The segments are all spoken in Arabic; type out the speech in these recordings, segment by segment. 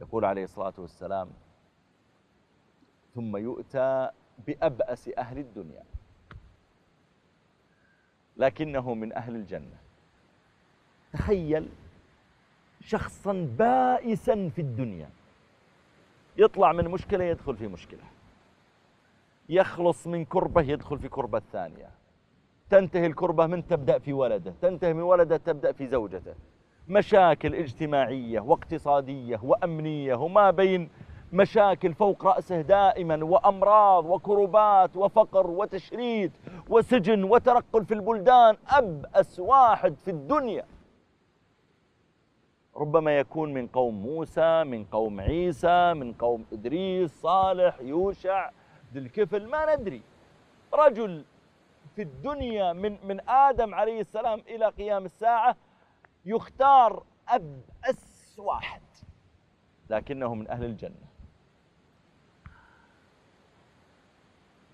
يقول عليه الصلاة والسلام: ثم يؤتى بأبأس أهل الدنيا لكنه من أهل الجنة. تخيل شخصا بائسا في الدنيا، يطلع من مشكلة يدخل في مشكلة، يخلص من كربة يدخل في كربة ثانية، تنتهي الكربة من تبدأ في ولده، تنتهي من ولده تبدأ في زوجته، مشاكل اجتماعية واقتصادية وأمنية، وما بين مشاكل فوق رأسه دائما، وأمراض وكربات وفقر وتشريد وسجن وترقل في البلدان. أبأس واحد في الدنيا ربما يكون من قوم موسى، من قوم عيسى، من قوم إدريس، صالح، يوشع، ذي الكفل، ما ندري. رجل في الدنيا من آدم عليه السلام إلى قيام الساعة يختار أبأس واحد، لكنه من أهل الجنة.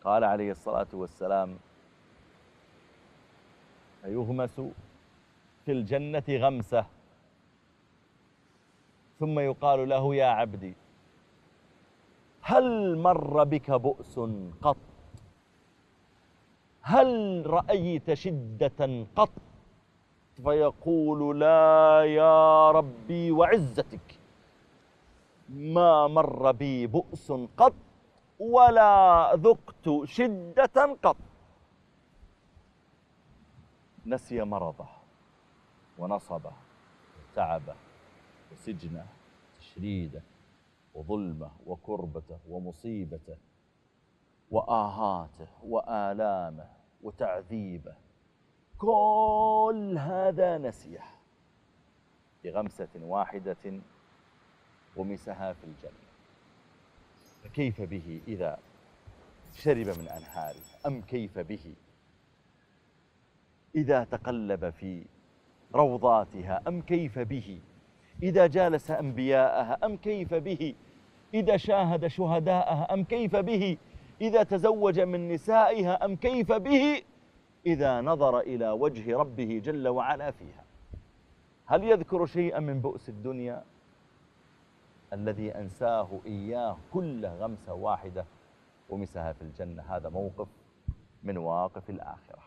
قال عليه الصلاة والسلام: فيغمس في الجنة غمسة ثم يقال له: يا عبدي هل مر بك بؤس قط؟ هل رأيت شدة قط؟ فيقول: لا يا ربي وعزتك، ما مر بي بؤس قط ولا ذقت شدة قط. نسي مرضه ونصبه وتعبه وسجنه وتشريده وظلمه وكربته ومصيبته وآهاته وآلامه وتعذيبه، كل هذا نسيه بغمسة واحدة غمسها في الجنة. فكيف به إذا شرب من أنهارها؟ أم كيف به إذا تقلب في روضاتها؟ أم كيف به إذا جالس أنبياءها؟ أم كيف به إذا شاهد شهداءها؟ أم كيف به إذا تزوج من نسائها؟ أم كيف به إذا نظر إلى وجه ربه جل وعلا فيها؟ هل يذكر شيئا من بؤس الدنيا الذي أنساه إياه كل غمسة واحدة غمسها في الجنة؟ هذا موقف من مواقف الآخرة.